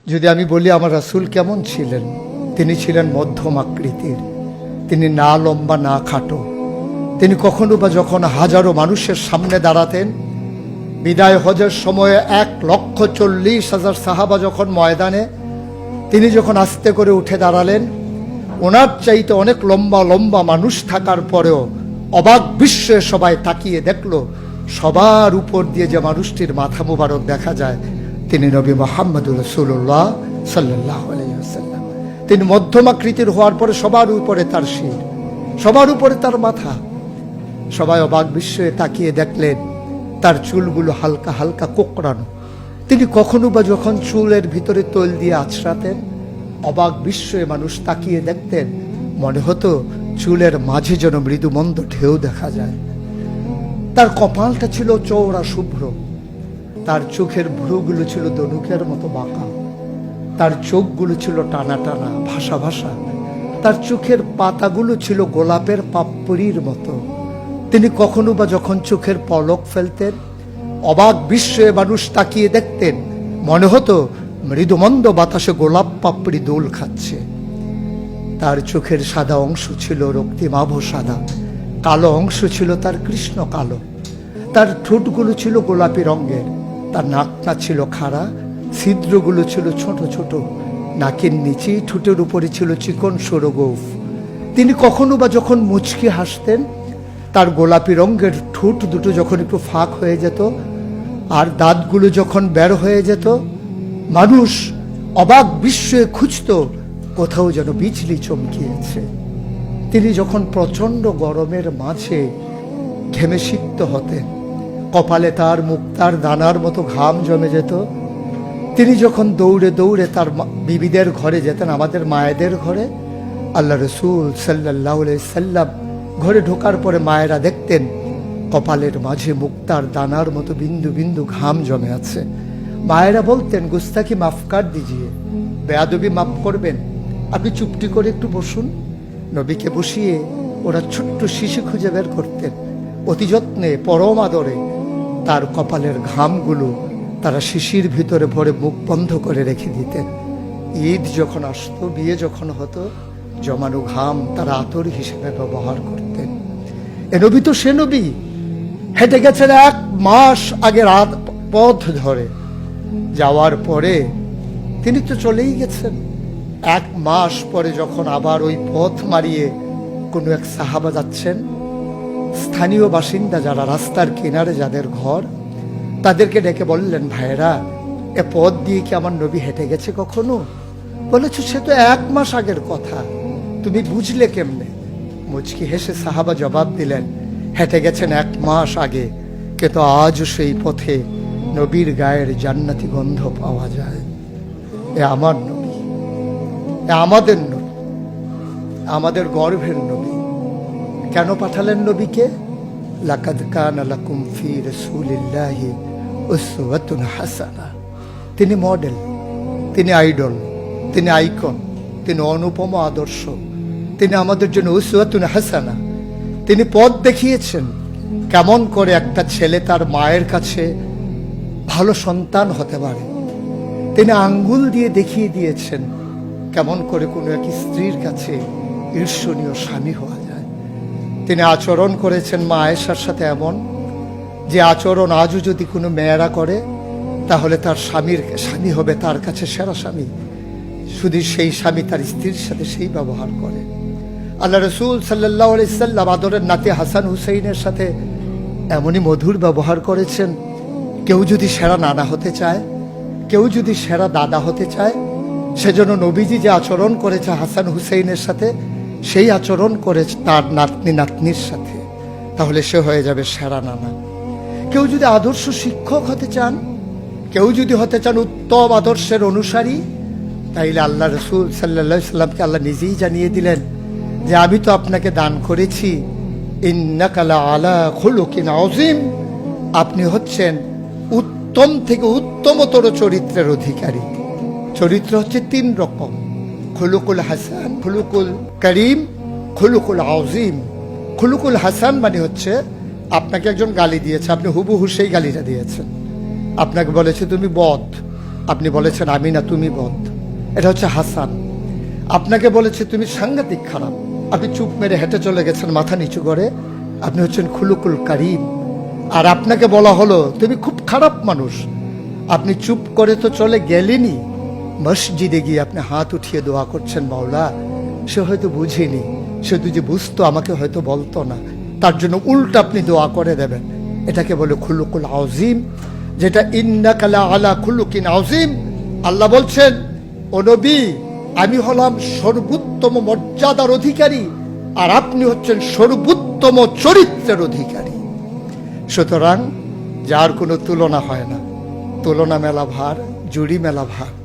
যদি আমি বলি আমার রাসূল কেমন ছিলেন, তিনি ছিলেন মধ্যম আকৃতির। তিনি না লম্বা না খাটো। তিনি কখনো বা যখন হাজারো মানুষের সামনে দাঁড়াতেন, বিদায় হজের সময়ে 1,40,000 সাহাবা যখন ময়দানে, তিনি যখন আস্তে করে উঠে দাঁড়ালেন, ওনার চাইতে অনেক লম্বা লম্বা মানুষ থাকার পরেও অবাক বিস্ময়ে সবাই তাকিয়ে দেখলো সবার উপর দিয়ে যে মানুষটির মাথা মুবারক দেখা যায়, তিনি নবী মুহাম্মদুর রাসূলুল্লাহ সাল্লাল্লাহু আলাইহি ওয়াসাল্লাম। তিনি মধ্যম আকৃতির হওয়ার পরে সবার উপরে তার শির, সবার উপরে তার মাথা। সবাই অবাক বিস্ময়ে তাকিয়ে দেখলেন তার চুলগুলো হালকা হালকা কোঁকড়ানো। তিনি কখনো বা যখন চুলের ভিতরে তৈল দিয়ে আছড়াতেন, অবাক বিস্ময়ে মানুষ তাকিয়ে দেখতেন, মনে হতো চুলের মাঝে যেন মৃদুমন্দ ঢেউ দেখা যায়। তার কপালটা ছিল চওড়া শুভ্র, তার চোখের ভ্রুগুলো ছিল ধনুকের মতো বাঁকা, তার চোখগুলো ছিল টানা টানা ভাসা ভাসা, তার চোখের পাতাগুলো ছিল গোলাপের পাপড়ির মতো। তিনি কখনো বা যখন চোখের পলক ফেলতেন, অবাক বিস্ময়ে মানুষ তাকিয়ে দেখতেন, মনে হতো মৃদুমন্দ বাতাসে গোলাপ পাপড়ি দোল খাচ্ছে। তার চোখের সাদা অংশ ছিল রক্তিমাভ সাদা, কালো অংশ ছিল তার কৃষ্ণ কালো। তার ঠোঁটগুলো ছিল গোলাপি রঙের, তার নাকটা ছিল খাড়া, ছিদ্রগুলো ছিল ছোট ছোট, নাকের নিচে ঠোঁটের উপরে ছিল চিকন সরু গোঁফ। তিনি কখনো বা যখন মুচকি হাসতেন, তার গোলাপি রঙের ঠোঁট দুটো যখন একটু ফাঁক হয়ে যেত আর দাঁতগুলো যখন বের হয়ে যেত, মানুষ অবাক বিস্ময়ে খুঁজত কোথাও যেন বিজলি চমকিয়েছে। তিনি যখন প্রচণ্ড গরমের মাঝে ঘেমে সিক্ত হতেন, কপালে তার মুক্তার দানার মতো ঘাম জমে যেত। তিনি যখন দৌড়ে দৌড়ে তার বিবিদের ঘরে যেতেন, আমাদের মায়েদের ঘরে, আল্লাহ রাসূল সাল্লাল্লাহু আলাইহি সাল্লাম ঘরে ঢোকার পরে মায়েরা দেখতেন কপালের মাঝে মুক্তার দানার মতো বিন্দু বিন্দু ঘাম জমে আছে। মায়েরা বলতেন, গুস্তাকি মাফ কার দিজিয়ে, বেয়াদবি মাফ করবেন, আপনি চুপটি করে একটু বসুন। নবীকে বসিয়ে ওরা ছোট্ট শিশু খুঁজে বের করতেন, অতি যত্নে পরম আদরে তার কপালের ঘামগুলো তারা শিশির ভিতরে ভরে মুখ বন্ধ করে রেখে দিতেন। ঈদ যখন আসতো, বিয়ে যখন হতো, জমানো ঘাম তারা আতর হিসেবে ব্যবহার করতেন। এ নবী তো সে নবী, হেঁটে গেছেন 1 মাস আগে রাত পথ ধরে, যাওয়ার পরে তিনি তো চলেই গেছেন। 1 মাস পরে যখন আবার ওই পথ মারিয়ে কোনো এক সাহাবা যাচ্ছেন, স্থানীয় বাসিন্দা যারা রাস্তার কিনারে যাদের ঘর, তাদেরকে ডেকে বললেন, ভাইরা এ পথ দিয়ে কি আমার নবী হেঁটে গেছে কখনো? বলেছ সে তো 1 মাস আগের কথা, তুমি বুঝলে কেমনে? মুচকি হেসে সাহাবা জবাব দিলেন, হেঁটে গেছেন 1 মাস আগে, কিন্তু আজও সেই পথে নবীর গায়ের জান্নাতি গন্ধ পাওয়া যায়। এ আমার নবী, এ আমাদের নবী, আমাদের গর্ভের নবী। কেন পাঠালেন নবীকে? লাকাদ কানা লাকুম ফি রাসূলিল্লাহি উসওয়াতুন হাসানাহ। তিনি মডেল, তিনি আইডল, তিনি আইকন, তিনি অনুপম আদর্শ, তিনি আমাদের জন্য উসওয়াতুন হাসানাহ। তিনি পথ দেখিয়েছেন কেমন করে একটা ছেলে তার মায়ের কাছে ভালো সন্তান হতে পারে। তিনি আঙ্গুল দিয়ে দেখিয়ে দিয়েছেন কেমন করে কোনো এক স্ত্রীর কাছে ঈর্ষণীয় স্বামী হওয়া যায়। তিনি আচরণ করেছেন মা আয়েশার সাথে এমন যে আচরণ আজও যদি কোনো মেয়েরা করে, তাহলে তার স্বামী হবে তার কাছে সেরা স্বামী। শুধু সেই স্বামী তার স্ত্রীর সাথে সেই ব্যবহার করে। আল্লাহ রাসূল সাল্লাল্লাহু আলাইহি সাল্লাম আদরের নাতি হাসান হুসাইনের সাথে এমনই মধুর ব্যবহার করেছেন। কেউ যদি সেরা নানা হতে চায়, কেউ যদি সেরা দাদা হতে চায়, সেজন্য নবীজি যে আচরণ করেছে হাসান হুসাইনের সাথে, সেই আচরণ করেছে তার নাতনি নাতনির সাথে, তাহলে সে হয়ে যাবে সেরা নানা। কেউ যদি আদর্শ শিক্ষক হতে চান, কেউ যদি হতে চান উত্তম আদর্শের অনুসারী, তাইলে আল্লাহ রাসূল সাল্লাল্লাহু আলাইহি সাল্লামকে আল্লাহ নিজেই জানিয়ে দিলেন যে আমি তো আপনাকে দান করেছি ইন্নাকা লাআলা খুলুকিন আযীম, আপনি হচ্ছেন উত্তম থেকে উত্তমতর চরিত্রের অধিকারী। চরিত্র হচ্ছে 3 রকম, খুলুকুল হাসান, খুলুকুল করিম, খুলুকুল আযীম। খুলুকুল হাসান মানে হচ্ছে আপনাকে একজন গালি দিয়েছে, আপনি হুবহু সেই গালিটা দিয়েছেন। আপনাকে বলেছে তুমি বদ, আপনি বলেছেন আমি না, তুমি বদ। এটা হচ্ছে হাসান। আপনাকে বলেছে তুমি সাংঘাতিক খারাপ, আপনি চুপ মেরে হেঁটে চলে গেছেন মাথা নিচু করে, আপনি হচ্ছেন খুলুকুল কারিম। আর আপনাকে বলা হলো তুমি খুব খারাপ মানুষ, আপনি চুপ করে তো চলে গেলেনই, মসজিদে গিয়ে আপনি হাত উঠিয়ে দোয়া করছেন, মাওলা সে হয়তো বুঝেনি, সে যদি বুঝতো আমাকে হয়তো বলতো না, তার জন্য উল্টা আপনি দোয়া করে দেবেন। এটাকে বলে খুলুকুল আযীম, যেটা ইন্নাকা লা আলা খুলুকিন আযীম। আল্লাহ বলছেন, ও নবী, আমি হলাম সর্বোত্তম মর্যাদার অধিকারী, আর আপনি হচ্ছেন সর্বোত্তম চরিত্রের অধিকারী। সুতরাং যার কোনো তুলনা হয় না, তুলনা মেলা ভার, জুড়ি মেলা ভার।